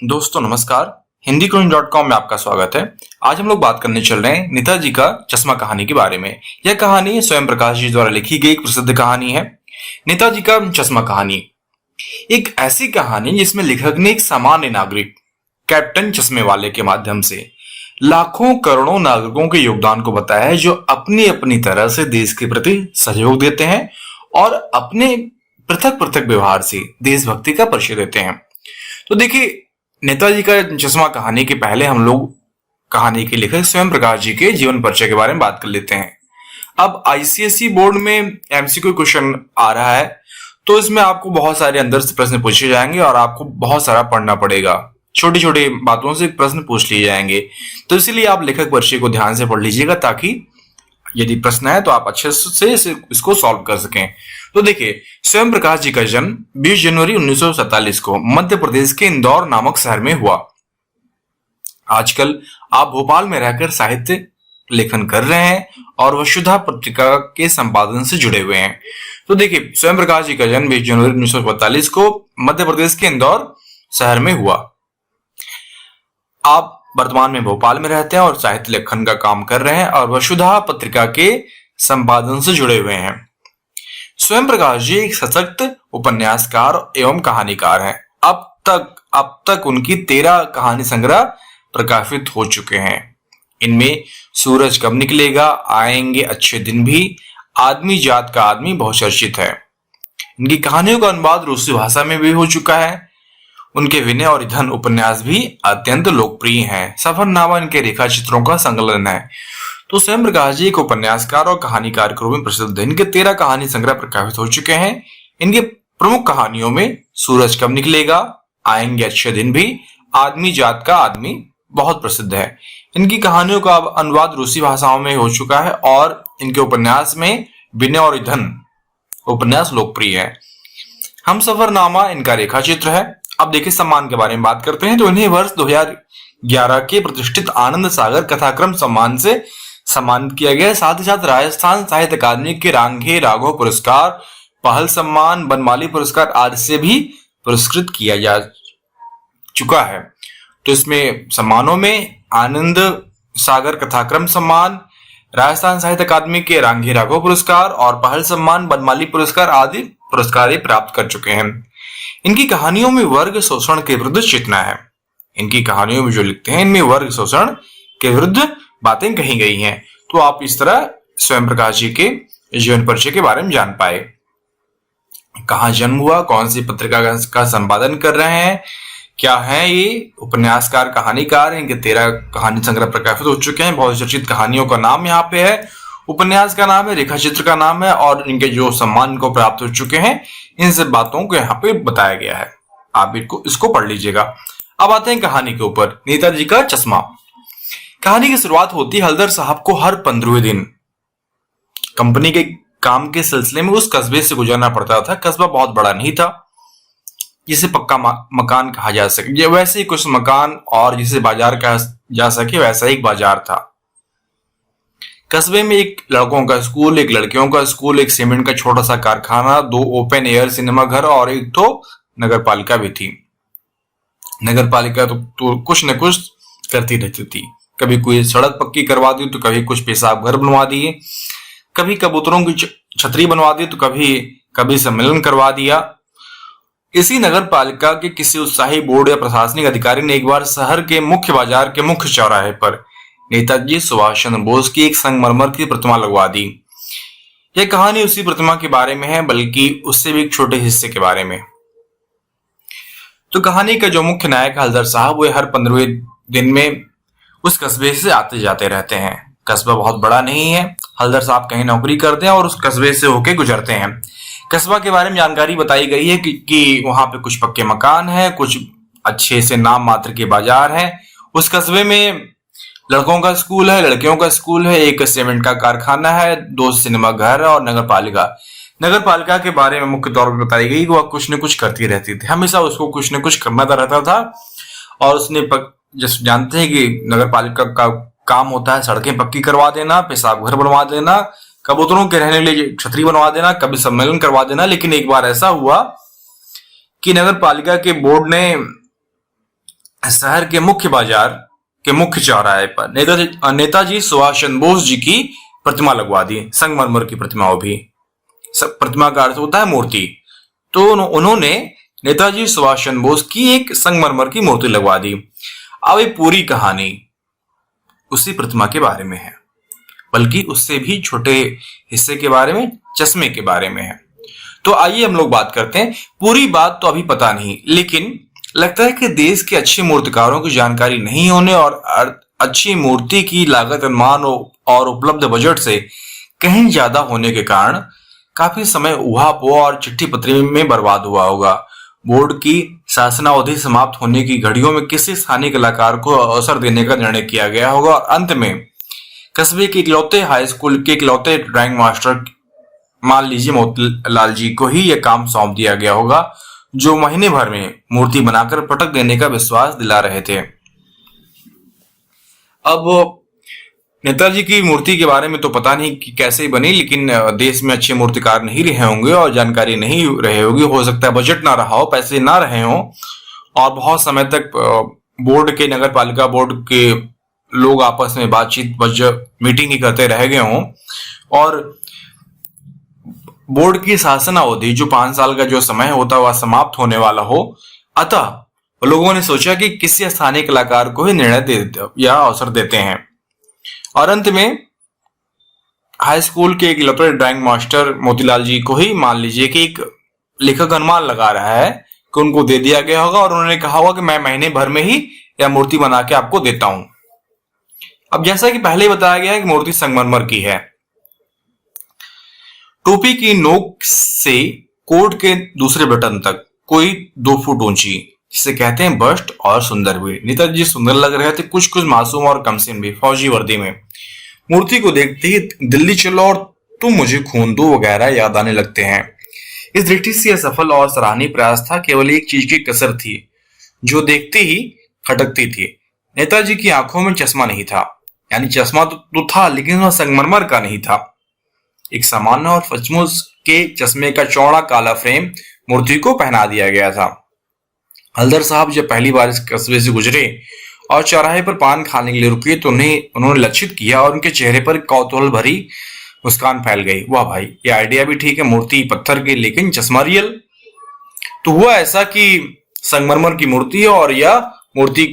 दोस्तों नमस्कार, हिंदीकोइन.com में आपका स्वागत है। आज हम लोग बात करने चल रहे हैं नेताजी का चश्मा कहानी के बारे में। यह कहानी स्वयं प्रकाश जी द्वारा लिखी गई एक प्रसिद्ध कहानी है। नेताजी का चश्मा कहानी एक ऐसी कहानी जिसमें लेखक ने एक सामान्य नागरिक कैप्टन चश्मे वाले के माध्यम से लाखों करोड़ों नागरिकों के योगदान को बताया है, जो अपनी अपनी तरह से देश के प्रति सहयोग देते हैं और अपने पृथक पृथक व्यवहार से देशभक्ति का परिचय देते हैं। तो देखिए, नेताजी का चश्मा कहानी के पहले हम लोग कहानी के लेखक स्वयं प्रकाश जी के जीवन परिचय के बारे में बात कर लेते हैं। अब आईसीएसई बोर्ड में एमसीक्यू क्वेश्चन आ रहा है, तो इसमें आपको बहुत सारे अंदर से प्रश्न पूछे जाएंगे और आपको बहुत सारा पढ़ना पड़ेगा। छोटी छोटी बातों से प्रश्न पूछ लिए जाएंगे, तो इसीलिए आप लेखक परिचय को ध्यान से पढ़ लीजिएगा, ताकि यदि प्रश्न है तो आप अच्छे से इसको सॉल्व कर सकें। तो देखिए, स्वयं प्रकाश जी का जन्म 20 जनवरी 1947 को मध्य प्रदेश के इंदौर नामक शहर में हुआ। आजकल आप भोपाल में रहकर साहित्य लेखन कर रहे हैं और वसुधा पत्रिका के संपादन से जुड़े हुए हैं। तो देखिए, स्वयं प्रकाश जी का जन्म 20 जनवरी 1947 को मध्य प्रदेश के इंदौर शहर में हुआ। आप वर्तमान में भोपाल में रहते हैं और साहित्य लेखन का काम कर रहे हैं और वसुधा पत्रिका के संपादन से जुड़े हुए हैं। स्वयं प्रकाश जी एक सशक्त उपन्यासकार एवं कहानीकार हैं। अब तक उनकी 13 कहानी संग्रह प्रकाशित हो चुके हैं। इनमें सूरज कब निकलेगा, आएंगे अच्छे दिन भी, आदमी जात का आदमी बहुचर्चित है। इनकी कहानियों का अनुवाद रूसी भाषा में भी हो चुका है। उनके विनय और ईंधन उपन्यास भी अत्यंत लोकप्रिय हैं। सफरनामा इनके रेखा चित्रों का संकलन है। तो स्वयं प्रकाश जी एक उपन्यासकार और कहानीकार के रूप में प्रसिद्ध है। इनके 13 कहानी संग्रह प्रकाशित हो चुके हैं। इनके प्रमुख कहानियों में सूरज कब निकलेगा, आएंगे अच्छे दिन भी, आदमी जात का आदमी बहुत प्रसिद्ध है। इनकी कहानियों का अनुवाद रूसी भाषाओं में हो चुका है और इनके उपन्यास में विनय और ईंधन उपन्यास लोकप्रिय है। हमसफरनामा इनका रेखा चित्र है। अब देखिए, सम्मान के बारे में बात करते हैं। तो इन्हें वर्ष 2011 के प्रतिष्ठित आनंद सागर कथाक्रम सम्मान से सम्मानित किया गया है। साथ ही साथ राजस्थान साहित्य अकादमी के रांघे राघव पुरस्कार, पहल सम्मान, बनमाली पुरस्कार आदि से भी पुरस्कृत किया जा चुका है। तो इसमें सम्मानों में आनंद सागर कथाक्रम सम्मान, राजस्थान साहित्य अकादमी के रांघे राघव पुरस्कार और पहल सम्मान, बनमाली पुरस्कार आदि पुरस्कार प्राप्त कर चुके हैं। इनकी कहानियों में वर्ग शोषण के विरुद्ध चेतना है। इनकी कहानियों में जो लिखते हैं, इनमें वर्ग शोषण के विरुद्ध बातें कही गई हैं। तो आप इस तरह स्वयं प्रकाश जी के जीवन परिचय के बारे में जान पाए। कहाँ जन्म हुआ, कौन सी पत्रिका का संपादन कर रहे हैं, क्या है ये उपन्यासकार कहानीकार, इनके 13 कहानी संग्रह प्रकाशित हो चुके हैं। बहुत चर्चित कहानियों का नाम यहाँ पे है, उपन्यास का नाम है, रेखा चित्र का नाम है और इनके जो सम्मान को प्राप्त हो चुके हैं, इन सब बातों को यहाँ पे बताया गया है। आप इसको पढ़ लीजिएगा। अब आते हैं कहानी के ऊपर। नेताजी का चश्मा। कहानी की शुरुआत होती है हल्दर साहब को हर 15वें दिन कंपनी के काम के सिलसिले में उस कस्बे से गुजरना पड़ता था। कस्बा बहुत बड़ा नहीं था जिसे पक्का मकान कहा जा सके, वैसे ही कुछ मकान और जिसे बाजार कहा जा सके, वैसा ही एक बाजार था। कस्बे में एक लड़कों का स्कूल, एक लड़कियों का स्कूल, एक सीमेंट का छोटा सा कारखाना, 2 ओपन एयर सिनेमा घर और एक तो नगर पालिका भी थी। नगर पालिका तो कुछ न कुछ करती रहती थी। कभी कोई सड़क पक्की करवा दी, तो कभी कुछ पेशाब घर बनवा दिए, कभी कबूतरों की छतरी बनवा दी, तो कभी सम्मेलन करवा दिया। इसी नगर पालिका के किसी उत्साही बोर्ड या प्रशासनिक अधिकारी ने एक बार शहर के मुख्य बाजार के मुख्य चौराहे पर नेताजी सुभाष चंद्र बोस की एक संगमरमर की प्रतिमा लगवा दी। यह कहानी उसी प्रतिमा के बारे में है, बल्कि उससे भी एक छोटे हिस्से के बारे में। तो कहानी का जो मुख्य नायक हल्दर साहब, वो हर 15वें दिन में उस कस्बे से आते जाते रहते हैं। कस्बा बहुत बड़ा नहीं है। हल्दर साहब कहीं नौकरी करते हैं और उस कस्बे से होके गुजरते हैं। कस्बा के बारे में जानकारी बताई गई है कि वहां पे कुछ पक्के मकान हैं, कुछ अच्छे से नाम मात्र के बाजार हैं। उस कस्बे में लड़कों का स्कूल है, लड़कियों का स्कूल है, एक सीमेंट का कारखाना है, 2 सिनेमा घर है और नगर पालिका। नगर पालिका के बारे में मुख्य तौर पर बताई गई कि वह कुछ न कुछ करती रहती थी। हमेशा उसको कुछ न कुछ करना रहता था और उसने जैसे जानते हैं कि नगर पालिका का काम होता है सड़कें पक्की करवा देना, पेशाब घर बनवा देना, कबूतरों के रहने के लिए छतरी बनवा देना, कभी सम्मेलन करवा देना। लेकिन एक बार ऐसा हुआ कि नगर पालिका के बोर्ड ने शहर के मुख्य बाजार के मुख्य चौराहे पर नेताजी सुभाष चंद्र बोस जी की प्रतिमा लगवा दी, संगमरमर की प्रतिमाओं भी। प्रतिमा का अर्थ होता है मूर्ति। तो उन्होंने नेताजी सुभाष चंद्र बोस की एक संगमरमर की मूर्ति लगवा दी। अब ये पूरी कहानी उसी प्रतिमा के बारे में है, बल्कि उससे भी छोटे हिस्से के बारे में, चश्मे के बारे में है। तो आइए हम लोग बात करते हैं। पूरी बात तो अभी पता नहीं, लेकिन लगता है कि देश के अच्छे मूर्तिकारों की जानकारी नहीं होने और अच्छी मूर्ति की लागत अनुमान और उपलब्ध बजट से कहीं ज्यादा होने के कारण काफी समय उहापोह और चिट्ठी पत्री में बर्बाद हुआ होगा। बोर्ड की शासनावधि समाप्त होने की घड़ियों में किसी स्थानीय कलाकार को अवसर देने का निर्णय किया गया होगा और अंत में कस्बे के इकलौते हाई स्कूल के इकलौते ड्राइंग मास्टर मान लीजिए मोतीलाल जी को ही यह काम सौंप दिया गया होगा, जो महीने भर में मूर्ति बनाकर पटक देने का विश्वास दिला रहे थे। अब नेताजी की मूर्ति के बारे में तो पता नहीं कि कैसे बनी, लेकिन देश में अच्छे मूर्तिकार नहीं रहे होंगे और जानकारी नहीं रहे होगी। हो सकता है बजट ना रहा हो, पैसे ना रहे हो और बहुत समय तक बोर्ड के, नगर पालिका बोर्ड के लोग आपस में बातचीत मीटिंग ही करते रह गए हों और बोर्ड की शासनावधि जो 5 साल का जो समय होता वह समाप्त होने वाला हो। अतः लोगों ने सोचा कि किसी स्थानीय कलाकार को ही निर्णय दे या अवसर देते हैं और अंत में हाई स्कूल के इकलौते ड्राइंग मास्टर मोतीलाल जी को ही मान लीजिए कि एक लेखक अनुमान लगा रहा है कि उनको दे दिया गया होगा और उन्होंने कहा होगा कि मैं महीने भर में ही यह मूर्ति बना के आपको देता हूं। अब जैसा कि पहले बताया गया है कि मूर्ति संगमरमर की है। टोपी की नोक से कोट के दूसरे बटन तक कोई 2 फुट ऊंची, जिसे कहते हैं बस्ट और सुंदर भी। नेताजी सुंदर लग रहे थे, कुछ कुछ मासूम और कमसिन भी, फौजी वर्दी में। मूर्ति को देखते ही दिल्ली चलो और तुम मुझे खून दो वगैरह याद आने लगते हैं। इस दृष्टि से यह सफल और सराहनीय प्रयास था। केवल एक चीज की कसर थी जो देखते ही खटकती थी। नेताजी की आंखों में चश्मा नहीं था, यानी चश्मा तो था लेकिन वह संगमरमर का नहीं था। एक सामान्य और सचमुच के चश्मे का चौड़ा काला फ्रेम मूर्ति को पहना दिया गया था। हल्दर साहब जब पहली बार इस कस्बे से गुजरे और चौराहे पर पान खाने के लिए रुके तो उन्होंने लक्षित किया और उनके चेहरे पर कौतूहल भरी मुस्कान फैल गई। वाह भाई, ये आइडिया भी ठीक है, मूर्ति पत्थर की लेकिन चश्मा रियल। तो हुआ ऐसा कि संगमरमर की मूर्ति है और यह मूर्ति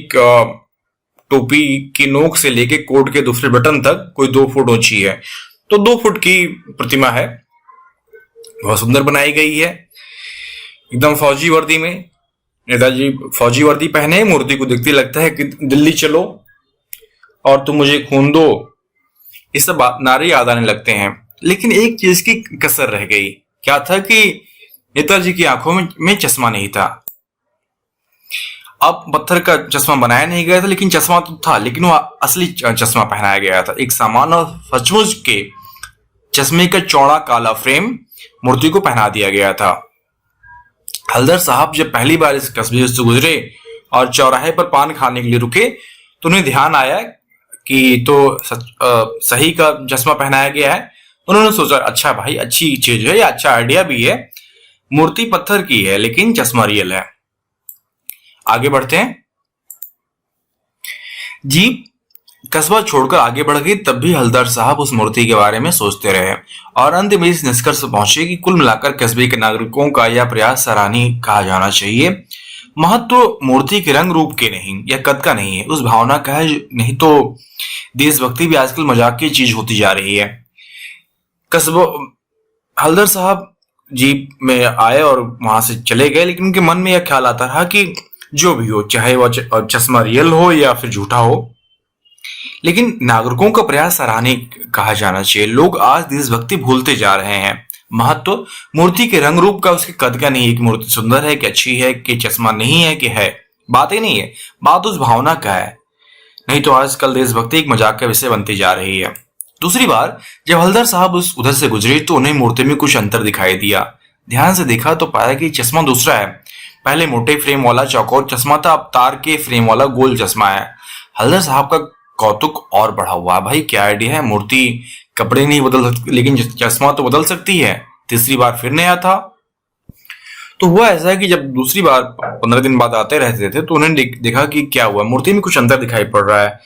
टोपी की नोक से लेके कोट के दूसरे बटन तक कोई 2 फुट ऊंची है। तो 2 फुट की प्रतिमा है, बहुत सुंदर बनाई गई है, एकदम फौजी वर्दी में। नेताजी फौजी वर्दी पहने, मूर्ति को देखते लगता है कि दिल्ली चलो और तुम मुझे खून दो, ये सब नारे याद आने लगते हैं। लेकिन एक चीज की कसर रह गई। क्या था कि नेताजी की आंखों में चश्मा नहीं था। अब पत्थर का चश्मा बनाया नहीं गया था, लेकिन चश्मा तो था, लेकिन वह असली चश्मा पहनाया गया था। एक सामान्य और सचमुच के चश्मे का चौड़ा काला फ्रेम मूर्ति को पहना दिया गया था। हल्दर साहब जब पहली बार इस कस्बे से गुजरे और चौराहे पर पान खाने के लिए रुके तो उन्हें ध्यान आया कि तो सही का चश्मा पहनाया गया है। उन्होंने सोचा अच्छा भाई, अच्छी चीज है, या अच्छा आइडिया भी है। मूर्ति पत्थर की है लेकिन चश्मा रियल है। आगे बढ़ते हैं। जीप कस्बा छोड़कर आगे बढ़ गई, तब भी हल्दर साहब उस मूर्ति के बारे में सोचते रहे और अंत में इस निष्कर्ष पर पहुंचे कि कुल मिलाकर कस्बे के नागरिकों का यह प्रयास सराहनीय कहा जाना चाहिए। महत्व मूर्ति के रंग रूप के नहीं या कद का नहीं है, उस भावना का है। नहीं तो देशभक्ति भी आजकल मजाक की चीज होती जा रही है। कस्बा हल्दर साहब जीप में आए और वहां से चले गए, लेकिन उनके मन में यह ख्याल आता रहा कि जो भी हो, चाहे वह चश्मा रियल हो या फिर झूठा हो, लेकिन नागरिकों का प्रयास सराहनीय कहा जाना चाहिए। लोग आज देशभक्ति भूलते जा रहे हैं। महत्व मूर्ति के रंग रूप का, उसके कद का नहीं है कि मूर्ति सुंदर है कि अच्छी है कि चश्मा नहीं है कि है, बात ही नहीं है, बात उस भावना का है। नहीं तो आजकल देशभक्ति एक मजाक का विषय बनती जा रही है। दूसरी बार जब हल्दर साहब उधर से गुजरे तो उन्हें मूर्ति में कुछ अंतर दिखाई दिया। ध्यान से देखा तो पाया कि चश्मा दूसरा है। पहले मोटे फ्रेम वाला चौकोर चश्मा था, अब तार के फ्रेम वाला गोल चश्मा है। हल्दर साहब का कौतुक और बढ़ा हुआ। भाई क्या आइडिया है, मूर्ति कपड़े नहीं बदल सकती लेकिन चश्मा तो बदल सकती है। तीसरी बार फिर नया था। तो हुआ ऐसा है कि जब दूसरी बार 15 दिन बाद आते रहते थे तो उन्होंने देखा कि क्या हुआ, मूर्ति में कुछ अंतर दिखाई पड़ रहा है।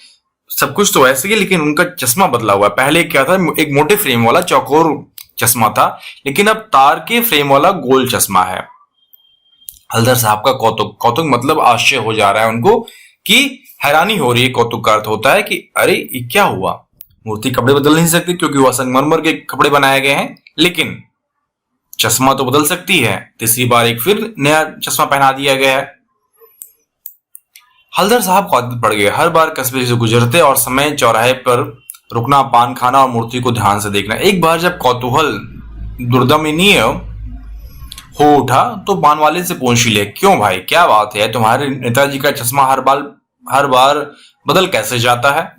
सब कुछ तो वैसे ही लेकिन उनका चश्मा बदला हुआ है। पहले क्या था, एक मोटे फ्रेम वाला चौकोर चश्मा था, लेकिन अब तार के फ्रेम वाला गोल चश्मा है। हल्दर साहब का कौतुक कौतुक मतलब आश्चर्य हो जा रहा है उनको, कि हैरानी हो रही है। कौतुक का अर्थ होता है कि अरे ये क्या हुआ, मूर्ति कपड़े बदल नहीं सकती क्योंकि वह संगमरमर के कपड़े बनाए गए हैं, लेकिन चश्मा तो बदल सकती है। तीसरी बार एक फिर नया चश्मा पहना दिया गया है। हल्दर साहब को आदत पड़ गई हर बार कस्बे से गुजरते और समय चौराहे पर रुकना, पान खाना और मूर्ति को ध्यान से देखना। एक बार जब कौतूहल दुर्दमनीय हो उठा तो पान वाले से पूछ ले, क्यों भाई क्या बात है, तुम्हारे नेताजी का चश्मा हर बार बदल कैसे जाता है?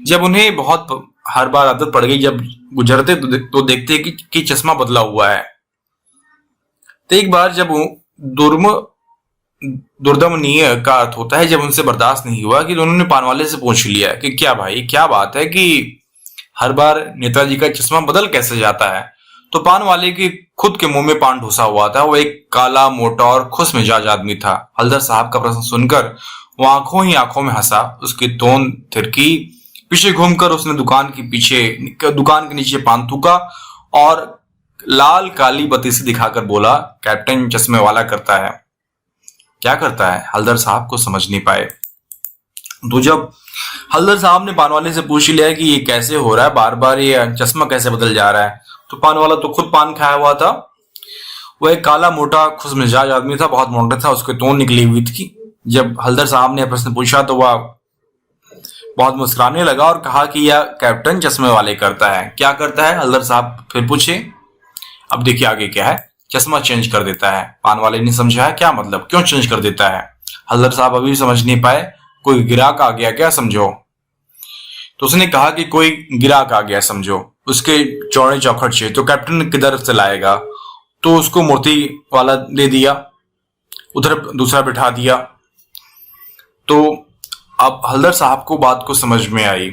जब उन्हें बहुत हर बार आदत पड़ गई, जब गुजरते तो देखते कि चश्मा बदला हुआ है। तो एक बार जब दुर्दमनीय का अर्थ होता है जब उनसे बर्दाश्त नहीं हुआ, कि उन्होंने पान वाले से पूछ लिया कि क्या भाई क्या बात है कि हर बार नेताजी का चश्मा बदल कैसे जाता है? तो पान वाले की खुद के मुंह में पान ढुसा हुआ था। वो एक काला मोटा और खुश मिजाज आदमी था। हल्दर साहब का प्रश्न सुनकर वो आंखों ही आंखों में हंसा। उसकी तोंद थिरकी। पीछे घूमकर उसने दुकान के नीचे पान थूका और लाल काली बत्ती से दिखाकर बोला, कैप्टन चश्मे वाला करता है। क्या करता है? हल्दर साहब को समझ नहीं पाए। तो जब हल्दर साहब ने पान वाले से पूछ लिया कि ये कैसे हो रहा है, बार बार ये चश्मा कैसे बदल जा रहा है, तो पान वाला तो खुद पान खाया हुआ था। वह एक काला मोटा खुश मिजाज आदमी था, बहुत मोटा था, उसकी तोंद निकली हुई थी। जब हल्दर साहब ने प्रश्न पूछा तो वह बहुत मुस्कुराने लगा और कहा कि यह कैप्टन चश्मे वाले करता है। क्या करता है? हल्दर साहब फिर पूछे। अब देखिए आगे क्या है, चश्मा चेंज कर देता है। पान वाले ने समझा, क्या मतलब, क्यों चेंज कर देता है? हल्दर साहब अभी समझ नहीं पाए। कोई गिराक आ गया क्या समझो? तो उसने कहा कि कोई गिराक आ गया समझो, उसके चौड़े चौखट चाहिए, तो कैप्टन किधर से लाएगा? तो उसको मूर्ति वाला दे दिया, उधर दूसरा बिठा दिया। तो अब हल्दर साहब को बात को समझ में आई।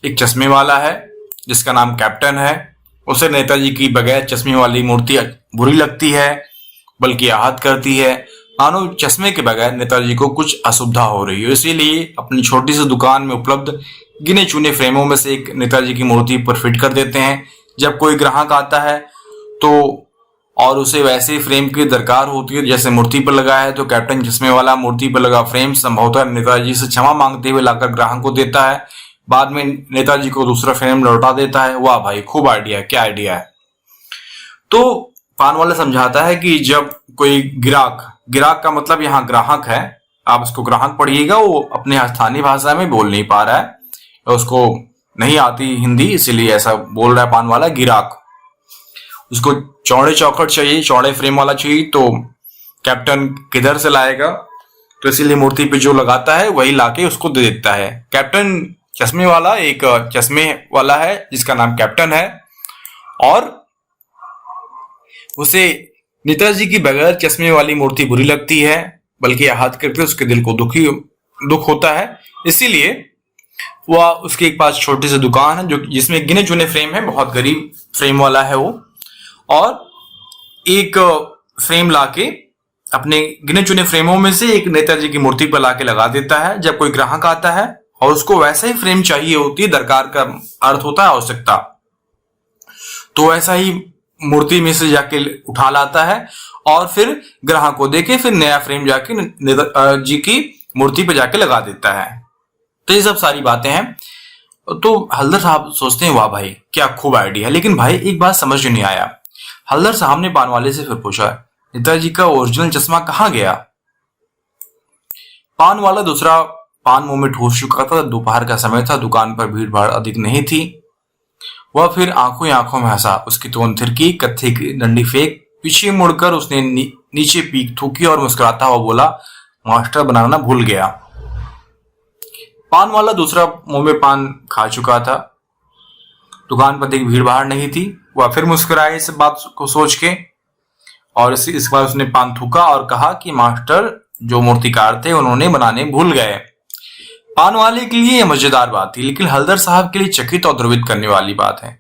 एक चश्मे वाला है जिसका नाम कैप्टन है, उसे नेताजी की बगैर चश्मे वाली मूर्ति बुरी लगती है, बल्कि आहत करती है, मानो चश्मे के बगैर नेताजी को कुछ असुविधा हो रही है। इसीलिए अपनी छोटी सी दुकान में उपलब्ध गिने चुने फ्रेमों में से एक नेताजी की मूर्ति पर फिट कर देते हैं। जब कोई ग्राहक आता है तो और उसे वैसे फ्रेम की दरकार होती है जैसे मूर्ति पर लगा है, तो कैप्टन चश्मे वाला मूर्ति पर लगा फ्रेम संभवतः नेताजी से क्षमा मांगते हुए लाकर ग्राहक को देता है। बाद में नेताजी को दूसरा फ्रेम लौटा देता है। वाह भाई, खूब आइडिया है, क्या आइडिया है। तो पान वाला समझाता है कि जब कोई गिराक का मतलब यहाँ ग्राहक है, आप उसको ग्राहक पढ़िएगा, वो अपने स्थानीय भाषा में बोल नहीं पा रहा है, उसको नहीं आती हिंदी, इसीलिए ऐसा बोल रहा है पान वाला। गिराक, उसको चौड़े चौखट चाहिए, चौड़े फ्रेम वाला चाहिए, तो कैप्टन किधर से लाएगा? तो इसीलिए मूर्ति पे जो लगाता है वही लाके उसको दे देता है। कैप्टन चश्मे वाला एक चश्मे वाला है जिसका नाम कैप्टन है, और उसे नेताजी की बगैर चश्मे वाली मूर्ति बुरी लगती है, बल्कि आहत करके उसके दिल को दुख होता है। इसीलिए वह उसके एक पास छोटी सी दुकान है जो जिसमें गिने चुने फ्रेम है, बहुत गरीब फ्रेम वाला है वो, और एक फ्रेम लाके अपने गिने चुने फ्रेमों में से एक नेताजी की मूर्ति पर लाके लगा देता है। जब कोई ग्राहक आता है और उसको वैसा ही फ्रेम चाहिए होती है, दरकार का अर्थ होता है आवश्यकता, तो वैसा ही मूर्ति में से जाके उठा लाता है और फिर ग्राहक को देके फिर नया फ्रेम जाके नेताजी की मूर्ति पे जाके लगा देता है। तो ये सब सारी बातें हैं। तो हल्दर साहब सोचते हैं, वाह भाई क्या खूब आइडिया है। लेकिन भाई एक बात समझ नहीं आया। हल्दर साहब ने पान वाले से फिर पूछा, नेताजी का ओरिजिनल चश्मा कहाँ गया? पान वाला दूसरा पान मुंह में ठूस चुका था। दोपहर का समय था, दुकान पर भीड़ भाड़ अधिक नहीं थी। वह फिर आंखों ही आंखों में हंसा। उसकी तोंद थिरकी, कत्थे की डंडी फेंक पीछे मुड़कर उसने नीचे पीक थूकी और मुस्कुराता हुआ बोला, मास्टर बनाना भूल गया। पान वाला दूसरा मुंह में पान खा चुका था। दुकान पर अधिक भीड़ भाड़ नहीं थी। वह फिर मुस्कुराए इस बात को सोच के, और इस बार उसने पान थूका और कहा कि मास्टर जो मूर्तिकार थे उन्होंने बनाने भूल गए। पान वाले के लिए यह मजेदार बात थी, लेकिन हल्दर साहब के लिए चकित और द्रवित करने वाली बात है।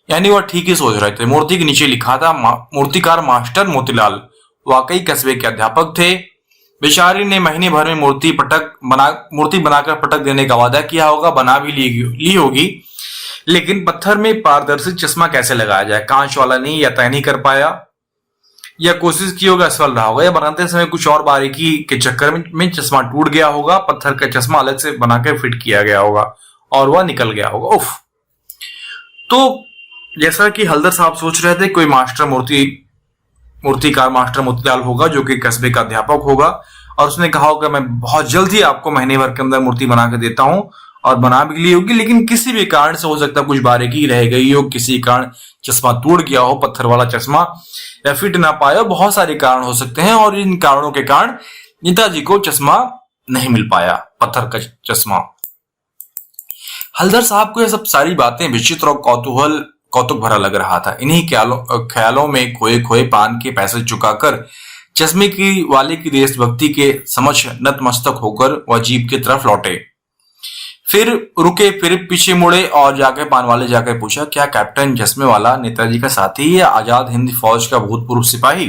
यानी वह ठीक ही सोच रहे थे। मूर्ति के नीचे लिखा था मूर्तिकार मास्टर मोतीलाल वाकई कस्बे के अध्यापक थे। बेचारी ने महीने भर में मूर्ति बनाकर पटक देने का वादा किया होगा, बना भी ली होगी, लेकिन पत्थर में पारदर्शी चश्मा कैसे लगाया जाए, कांच वाला नहीं, या तय नहीं कर पाया, या कोशिश की होगा असफल रहा होगा, या बनाते समय कुछ और बारीकी के चक्कर में चश्मा टूट गया होगा, पत्थर का चश्मा अलग से बनाकर फिट किया गया होगा और वह निकल गया होगा। उफ। तो जैसा कि हल्दर साहब सोच रहे थे, कोई मूर्तिकार मास्टर मोतीलाल होगा जो कि कस्बे का अध्यापक होगा, और उसने कहा होगा मैं बहुत जल्द ही आपको महीने भर के अंदर मूर्ति बना के देता हूं, और बना भी ली होगी, लेकिन किसी भी कारण से हो सकता है कुछ बारीकी रह गई हो, किसी कारण चश्मा टूट गया हो, पत्थर वाला चश्मा, या फिट ना पाया हो, बहुत सारे कारण हो सकते हैं, और इन कारणों के कारण नेताजी को चश्मा नहीं मिल पाया, पत्थर का चश्मा। हल्दर साहब को यह सब सारी बातें विचित्र और कौतुक भरा लग रहा था। इन्हीं ख्यालों में खोए खोए पान के पैसे चुकाकर चश्मे की वाले की देशभक्ति के समक्ष नतमस्तक होकर वह जीप की तरफ लौटे। फिर रुके, फिर पीछे मुड़े और जाके पान वाले जाकर पूछा, क्या कैप्टन चश्मे वाला नेताजी का साथी या आजाद हिंद फौज का भूतपूर्व सिपाही?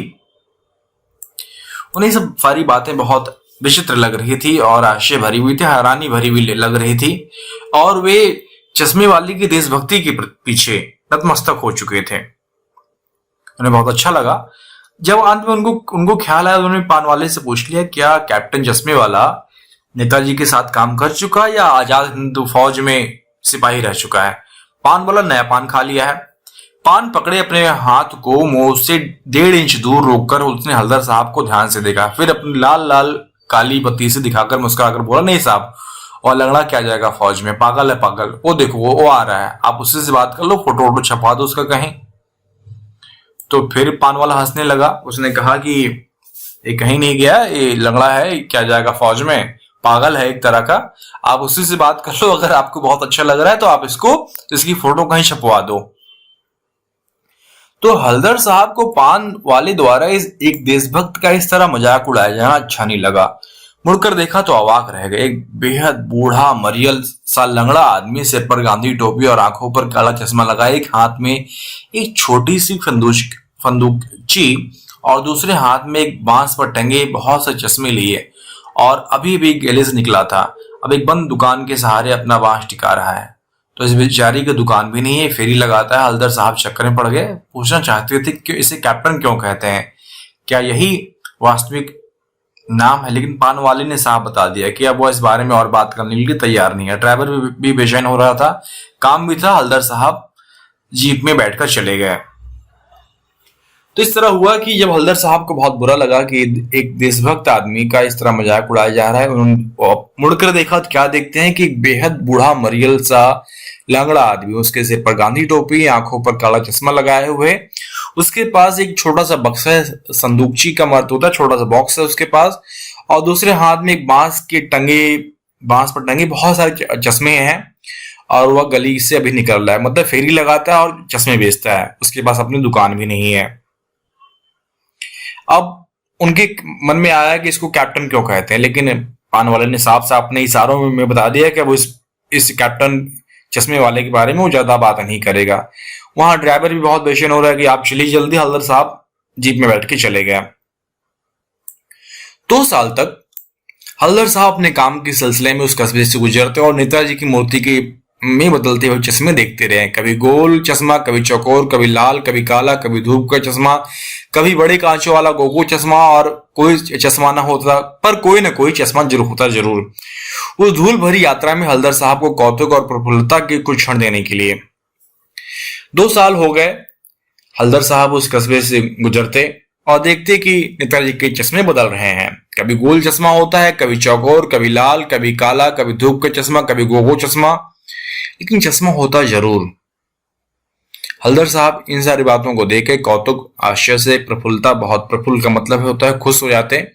उन्हें सब सारी बातें बहुत विचित्र लग रही थी और आश्चर्य भरी हुई थी, हैरानी भरी हुई लग रही थी, और वे चश्मे वाली की देशभक्ति के पीछे नतमस्तक हो चुके थे। उन्हें बहुत अच्छा लगा। जब अंत में उनको ख्याल आया, उन्होंने पान वाले से पूछ लिया, क्या कैप्टन चश्मे वाला नेताजी के साथ काम कर चुका है या आजाद हिंद फौज में सिपाही रह चुका है? पान वाला नया पान खा लिया है। पान पकड़े अपने हाथ को मुंह से 1.5 इंच दूर रोककर उसने हल्दर साहब को ध्यान से देखा, फिर अपनी लाल लाल काली बत्ती से दिखाकर मुस्कुराकर बोला, नहीं साहब, और लंगड़ा क्या जाएगा फौज में, पागल है पागल, वो देखो वो आ रहा है, आप उससे बात कर लो, फोटो वोटो छपा दो उसका कहीं। तो फिर पान वाला हंसने लगा। उसने कहा कि ये कहीं नहीं गया, ये लंगड़ा है, क्या जाएगा फौज में, पागल है एक तरह का, आप उसी से बात कर लो, अगर आपको बहुत अच्छा लग रहा है तो आप इसकी फोटो कहीं छपवा दो। तो हल्दर साहब को पान वाले द्वारा एक देशभक्त का इस तरह मजाक उड़ाया जाना अच्छा नहीं लगा। मुड़कर देखा तो अवाक रह गए। एक बेहद बूढ़ा मरियल सा लंगड़ा आदमी, सिर पर गांधी टोपी और आंखों पर काला चश्मा लगाए, एक हाथ में एक छोटी सी फंदूकची और दूसरे हाथ में एक बांस पर टंगे बहुत से चश्मे लिए, और अभी भी गले से निकला था। अब एक बंद दुकान के सहारे अपना बांस टिका रहा है। तो इस बेचारी की दुकान भी नहीं है, फेरी लगाता है। हल्दर साहब चक्कर में पड़ गए, पूछना चाहते थे कि इसे कैप्टन क्यों कहते हैं, क्या यही वास्तविक नाम है, लेकिन पान वाले ने साफ बता दिया कि अब वो इस बारे में और बात करने के लिए तैयार नहीं है। ड्राइवर भी बेचैन हो रहा था, काम भी था। हल्दर साहब जीप में बैठकर चले गए। तो इस तरह हुआ कि जब हल्दर साहब को बहुत बुरा लगा कि एक देशभक्त आदमी का इस तरह मजाक उड़ाया जा रहा है, उन्होंने मुड़कर देखा तो क्या देखते हैं कि एक बेहद बूढ़ा मरियल सा लंगड़ा आदमी, उसके सिर पर गांधी टोपी, आंखों पर काला चश्मा लगाए हुए, उसके पास एक छोटा सा बक्सा है, संदूकची का मर्द होता है, छोटा सा बॉक्स है उसके पास, और दूसरे हाथ में एक बांस पर टंगे बहुत सारे चश्मे हैं, और वह गली से अभी निकल रहा है, मतलब फेरी लगाता है और चश्मे बेचता है। उसके पास अपनी दुकान भी नहीं है। अब उनके मन में आया कि इसको कैप्टन क्यों कहते हैं, लेकिन पान वाले ने साफ साफ अपने इशारों में बता दिया कि वो इस कैप्टन चश्मे वाले के बारे में वो ज्यादा बात नहीं करेगा। वहां ड्राइवर भी बहुत बेचैन हो रहा है कि आप चलिए जल्दी। हल्दर साहब जीप में बैठ के चले गए। 2 साल तक हल्दर साहब अपने काम के सिलसिले में उस कस्बे से गुजरते और नेताजी की मूर्ति के में बदलते हुए चश्मे देखते रहे। कभी गोल चश्मा, कभी चौकोर, कभी लाल, कभी काला, कभी धूप का चश्मा, कभी बड़े कांचों वाला गोगो चश्मा, और कोई चश्मा ना होता पर कोई ना कोई चश्मा जरूर होता जरूर। उस धूल भरी यात्रा में हल्दर साहब को कौतुक और प्रफुल्लता के कुछ क्षण देने के लिए 2 साल हो गए। हल्दर साहब उस कस्बे से गुजरते और देखते कि नेताजी के चश्मे बदल रहे हैं। कभी गोल चश्मा होता है, कभी चौकोर, कभी लाल, कभी काला, कभी धूप का चश्मा, कभी गोगो चश्मा, लेकिन चश्मा होता जरूर। हल्दर साहब इन सारी बातों को देख के कौतुक, आश्चर्य से प्रफुल्लता, बहुत प्रफुल्ल का मतलब होता है खुश हो जाते।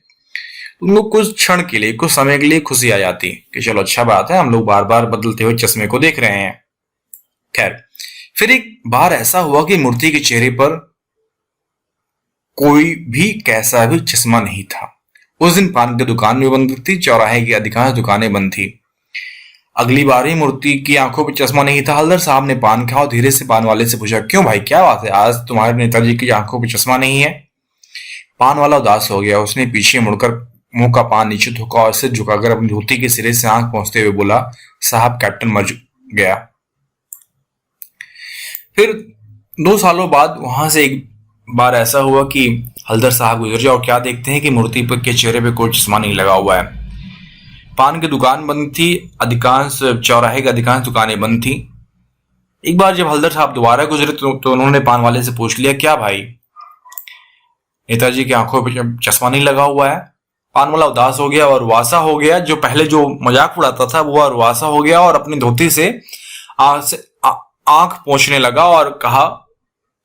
उनको कुछ क्षण के लिए, कुछ समय के लिए खुशी आ जाती कि चलो अच्छा बात है, हम लोग बार बार बदलते हुए चश्मे को देख रहे हैं। खैर, फिर एक बार ऐसा हुआ कि मूर्ति के चेहरे पर कोई भी कैसा भी चश्मा नहीं था। उस दिन पान की दुकान भी बंद थी, चौराहे की अधिकांश दुकानें बंद थी। अगली बार ही मूर्ति की आंखों पर चश्मा नहीं था। हल्दर साहब ने पान खाया और धीरे से पान वाले से पूछा, क्यों भाई, क्या बात है, आज तुम्हारे नेताजी की आंखों पर चश्मा नहीं है? पान वाला उदास हो गया। उसने पीछे मुड़कर मुंह का पान नीचे थूका और सिर झुकाकर अपनी धोती के सिरे से आंख पहुंचते हुए बोला, साहब, कैप्टन मर गया। फिर 2 सालों बाद वहां से एक बार ऐसा हुआ कि हल्दर साहब गुजर जाओ, क्या देखते हैं कि मूर्ति पर के चेहरे पे कोई चश्मा नहीं लगा हुआ है। पान की दुकान बंद थी, अधिकांश चौराहे की अधिकांश दुकानें बंद थी। एक बार जब हल्दर साहब दोबारा गुजरे तो उन्होंने पान वाले से पूछ लिया, क्या भाई, नेताजी की आंखों पे चश्मा नहीं लगा हुआ है? पान वाला उदास हो गया और वासा हो गया। जो पहले जो मजाक उड़ाता था वो और वासा हो गया और अपनी धोती से आंख पोंछने लगा और कहा,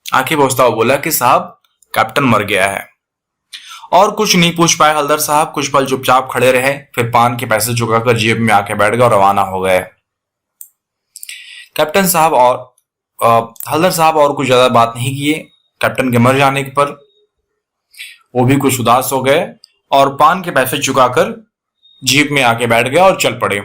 आंखें पोंछता हुआ बोला कि साहब, कैप्टन मर गया है। और कुछ नहीं पूछ पाए हल्दर साहब, कुछ पल चुपचाप खड़े रहे, फिर पान के पैसे चुकाकर जेब में आके बैठ गए और रवाना हो गए। कैप्टन साहब और हल्दर साहब और कुछ ज्यादा बात नहीं किए। कैप्टन के मर जाने पर वो भी कुछ उदास हो गए और पान के पैसे चुकाकर जीप में आके बैठ गए और चल पड़े।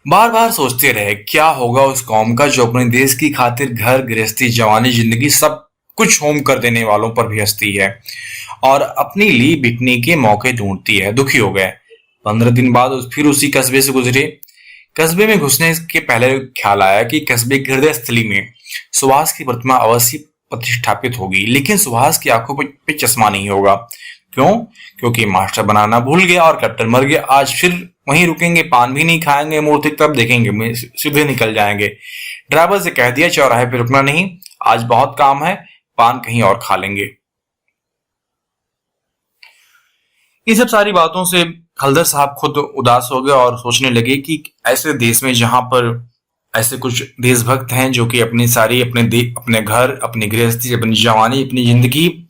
बार बार सोचते रहे, क्या होगा उस कौम का जो अपने देश की खातिर घर गृहस्थी जवानी जिंदगी सब कुछ होम कर देने वालों पर भी हंसती है और अपनी ली बिकने के मौके ढूंढती है। दुखी हो गए। 15 दिन बाद फिर उसी कस्बे से गुजरे। कस्बे में घुसने के पहले ख्याल आया कि कस्बे की हृदय स्थली में सुभाष की प्रतिमा अवश्य प्रतिष्ठापित होगी, लेकिन सुभाष की आंखों पे चश्मा नहीं होगा। क्यों? क्योंकि मास्टर बनाना भूल गया और कैप्टन मर गया। आज फिर वहीं रुकेंगे, पान भी नहीं खाएंगे, मूर्ति की तरफ देखेंगे, सीधे निकल जाएंगे। ड्राइवर से कह दिया, चौराहे पे रुकना नहीं, आज बहुत काम है, पान कहीं और खा लेंगे। इन सब सारी बातों से हल्दर साहब खुद उदास हो गए और सोचने लगे कि ऐसे देश में जहां पर ऐसे कुछ देशभक्त हैं जो कि अपनी सारी अपने घर, अपनी गृहस्थी, अपनी जवानी, अपनी जिंदगी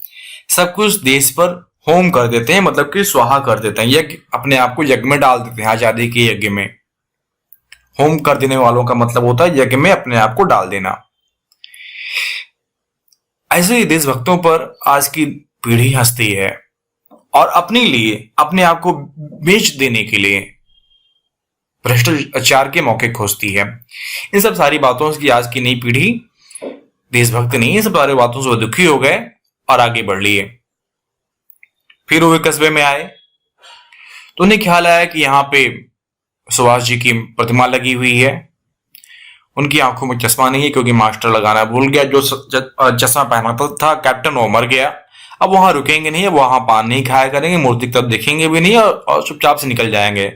सब कुछ देश पर होम कर देते हैं, मतलब कि स्वाहा कर देते हैं, यज्ञ, अपने आप को यज्ञ में डाल देते हैं। आजादी के यज्ञ में होम कर देने वालों का मतलब होता है यज्ञ में अपने आप को डाल देना। ऐसे ही देशभक्तों पर आज की पीढ़ी हंसती है और अपने लिए, अपने आप को बेच देने के लिए भ्रष्टाचार के मौके खोजती है। इन सब सारी बातों की आज की नई पीढ़ी देशभक्त नहीं, इन सब सारी बातों से वो दुखी हो गए और आगे बढ़ लिए। फिर वो कस्बे में आए तो उन्हें ख्याल आया कि यहाँ पे सुभाष जी की प्रतिमा लगी हुई है। उनकी आंखों में चश्मा नहीं है क्योंकि मास्टर लगाना भूल गया। जो चश्मा पहना था कैप्टन, वो मर गया। अब वहां रुकेंगे नहीं, वहां पान नहीं खाया करेंगे, मूर्ति की तरफ देखेंगे भी नहीं और चुपचाप से निकल जाएंगे।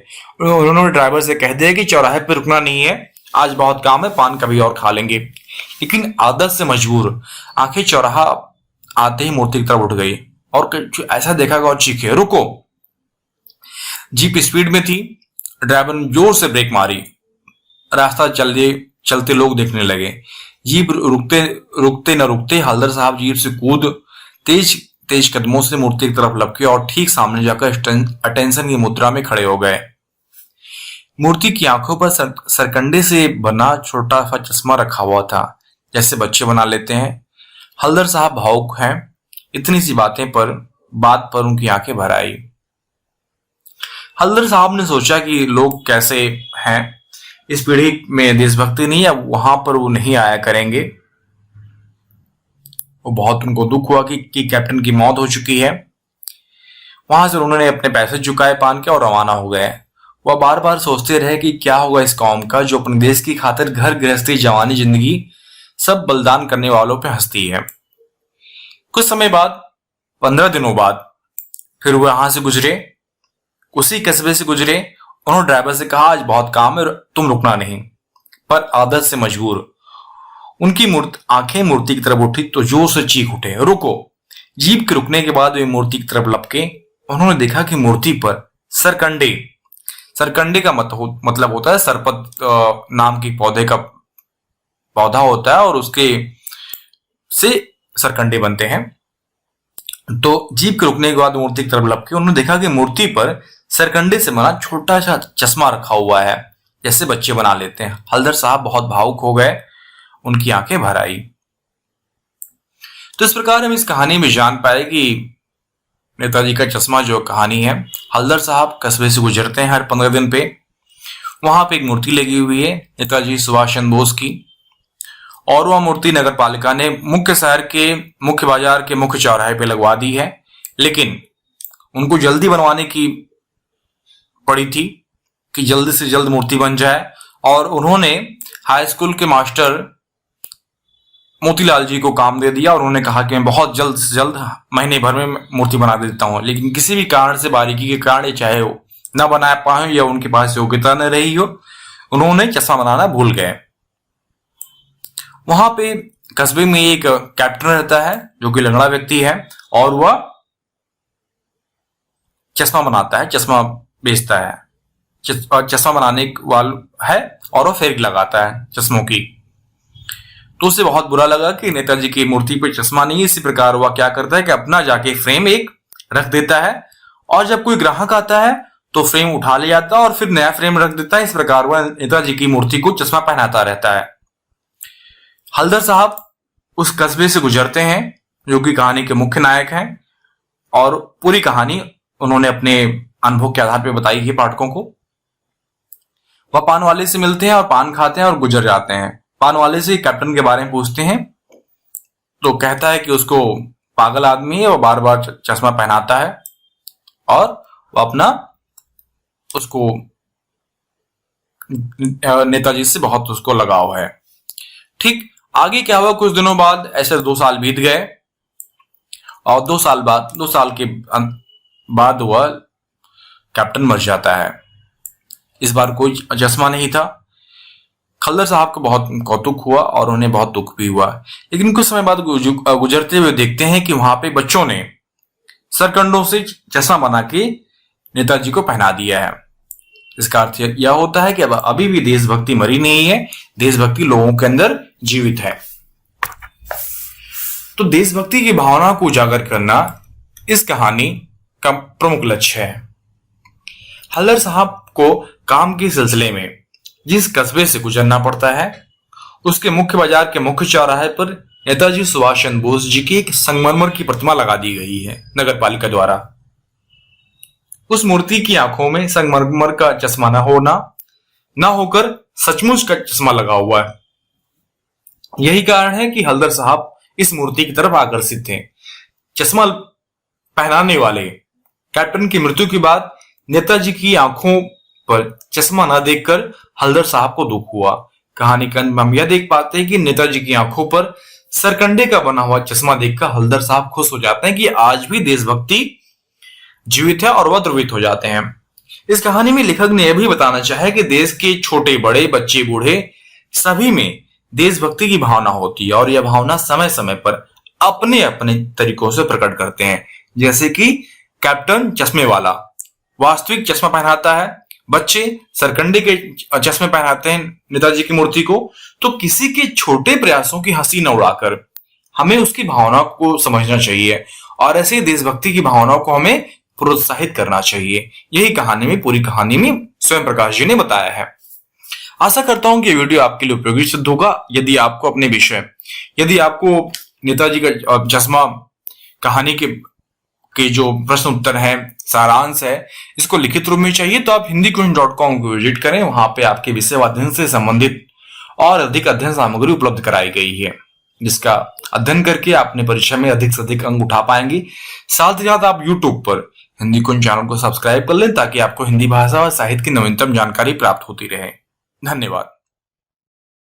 उन्होंने ड्राइवर से कह दिया कि चौराहे पे रुकना नहीं है, आज बहुत काम है, पान कभी और खा लेंगे। लेकिन आदत से मजबूर आंखें चौराहा आते ही मूर्ति की तरफ उठ गई और ऐसा देखा और चीखे, रुको। जीप स्पीड में थी। ड्राइवर ने जोर से ब्रेक मारी। रास्ता चलते लोग देखने लगे। जीप रुकते न रुकते हल्दर साहब जीप से कूद तेज तेज कदमों से मूर्ति की तरफ लपके और ठीक सामने जाकर अटेंशन की मुद्रा में खड़े हो गए। मूर्ति की आंखों पर सरकंडे से बना छोटा सा चश्मा रखा हुआ था, जैसे बच्चे बना लेते हैं। हल्दर साहब भावुक हैं। इतनी सी बात पर उनकी आंखें भर आई। हल्दर साहब ने सोचा कि लोग कैसे हैं, इस पीढ़ी में देशभक्ति नहीं है, वहां पर वो नहीं आया करेंगे। वो बहुत उनको दुख हुआ कि कैप्टन की मौत हो चुकी है। वहां से उन्होंने अपने पैसे चुकाए पान के और रवाना हो गए। वह बार बार सोचते रहे कि क्या होगा इस कौम का जो अपने देश की खातिर घर गृहस्थी जवानी जिंदगी सब बलिदान करने वालों पे हंसती है। कुछ समय बाद, 15 दिनों बाद, फिर वो यहां से गुजरे, उसी कस्बे से गुजरे। उन्होंने ड्राइवर से कहा, आज बहुत काम है, तुम रुकना नहीं। पर आदत से मजबूर उनकी आंखें मूर्ति की तरफ उठी तो जोर से चीख उठे, रुको। जीप के रुकने के बाद वे मूर्ति की तरफ लपके। उन्होंने देखा कि मूर्ति पर सरकंडे का मतलब होता है सरपत नाम की पौधे का पौधा होता है और उसके से सरकंडे बनते हैं। तो जीप के रुकने के बाद मूर्ति की तरफ लपके उन्होंने देखा कि मूर्ति पर सरकंडे से बना छोटा सा चश्मा रखा हुआ है, जैसे बच्चे बना लेते हैं। हल्दर साहब बहुत भावुक हो गए, उनकी आंखें भर आई। तो इस प्रकार हम इस कहानी में जान पाए कि नेताजी का चश्मा जो कहानी है, हल्दर साहब कस्बे से गुजरते हैं हर 15 दिन पे। वहां पे एक मूर्ति लगी हुई है नेताजी सुभाष चंद्र बोस की, और वह मूर्ति नगर पालिका ने मुख्य शहर के मुख्य बाजार के मुख्य चौराहे पे लगवा दी है। लेकिन उनको जल्दी बनवाने की पड़ी थी कि जल्दी से जल्द मूर्ति बन जाए, और उन्होंने हाई स्कूल के मास्टर मोतीलाल जी को काम दे दिया और उन्होंने कहा कि मैं बहुत जल्द से जल्द महीने भर में मूर्ति बना देता हूं। लेकिन किसी भी कारण से, बारीकी के कारण, चाहे वो न बना पाए या उनके पास योग्यता न रही हो, उन्होंने चश्मा बनाना भूल गए। वहां पे कस्बे में एक कैप्टन रहता है जो कि लंगड़ा व्यक्ति है, और वह चश्मा बनाता है, चश्मा बेचता है, चश्मा बनाने वाला है, और वह फेर लगाता है चश्मों की। तो उसे बहुत बुरा लगा कि नेताजी की मूर्ति पे चश्मा नहीं है। इसी प्रकार वह क्या करता है कि अपना जाके फ्रेम एक रख देता है, और जब कोई ग्राहक आता है तो फ्रेम उठा ले जाता है और फिर नया फ्रेम रख देता है। इस प्रकार वह नेताजी की मूर्ति को चश्मा पहनाता रहता है। हल्दर साहब उस कस्बे से गुजरते हैं, जो कि कहानी के मुख्य नायक हैं, और पूरी कहानी उन्होंने अपने अनुभव के आधार पर बताई है पाठकों को। वह पान वाले से मिलते हैं और पान खाते हैं और गुजर जाते हैं। पान वाले से कैप्टन के बारे में पूछते हैं तो कहता है कि उसको पागल आदमी है, वो बार बार चश्मा पहनाता है और वो अपना उसको नेताजी से बहुत उसको लगाव है। ठीक आगे क्या हुआ, कुछ दिनों बाद ऐसे 2 साल बीत गए, और 2 साल के बाद वह कैप्टन मर जाता है। इस बार कोई चश्मा नहीं था। खल्दर साहब को बहुत कौतुक हुआ और उन्हें बहुत दुख भी हुआ। लेकिन कुछ समय बाद गुजरते हुए देखते हैं कि वहां पे बच्चों ने सरकंडों से चश्मा बना के नेताजी को पहना दिया है। इसका अर्थ यह होता है कि अब अभी भी देशभक्ति मरी नहीं है, देशभक्ति लोगों के अंदर जीवित है। तो देशभक्ति की भावना को उजागर करना इस कहानी का प्रमुख लक्ष्य है। हल्दर साहब को काम के सिलसिले में जिस कस्बे से गुजरना पड़ता है, उसके मुख्य बाजार के मुख्य चौराहे पर नेताजी सुभाष चंद्र बोस जी की एक संगमरमर की प्रतिमा लगा दी गई है नगर पालिका द्वारा। उस मूर्ति की आंखों में संगमरमर का चश्मा न होकर सचमुच का चश्मा लगा हुआ है। यही कारण है कि हल्दर साहब इस मूर्ति की तरफ आकर्षित थे। चश्मा पहनाने वाले कैप्टन की मृत्यु के बाद नेताजी की आंखों पर चश्मा न देखकर हल्दर साहब को दुख हुआ। कहानी के अंत में हम यह देख पाते हैं कि नेताजी की आंखों पर सरकंडे का बना हुआ चश्मा देखकर हल्दर साहब खुश हो जाते हैं कि आज भी देशभक्ति जीवित है, और वह ध्रुवित हो जाते हैं। इस कहानी में लेखक ने यह भी बताना चाहा कि देश के छोटे बड़े, बच्चे बूढ़े, सभी में देशभक्ति की भावना होती है, और यह भावना समय समय पर अपने अपने तरीकों से प्रकट करते हैं। जैसे कि कैप्टन चश्मे वाला वास्तविक चश्मा पहनाता है, बच्चे सरकंडे के चश्मे पहनाते हैं नेताजी की मूर्ति को। तो किसी के छोटे प्रयासों की हंसी न उड़ाकर हमें उसकी भावनाओं को समझना चाहिए, और ऐसे देशभक्ति की भावनाओं को हमें प्रोत्साहित करना चाहिए। यही कहानी में, पूरी कहानी में स्वयं प्रकाश जी ने बताया है। आशा करता हूं कि ये वीडियो आपके लिए उपयोगी सिद्ध होगा। यदि आपको अपने विषय, यदि आपको नेताजी का चश्मा कहानी के जो प्रश्न उत्तर है, सारांश है, इसको लिखित रूप में चाहिए तो आप hindikunj.com को विजिट करें। वहां पे आपके विषय अध्ययन से संबंधित और अधिक अध्ययन सामग्री उपलब्ध कराई गई है, जिसका अध्ययन करके आप अपने परीक्षा में अधिक से अधिक अंक उठा पाएंगे। साथ ही साथ आप YouTube पर हिंदी कुंज चैनल को सब्सक्राइब कर लें ताकि आपको हिंदी भाषा और साहित्य की नवीनतम जानकारी प्राप्त होती रहे। धन्यवाद।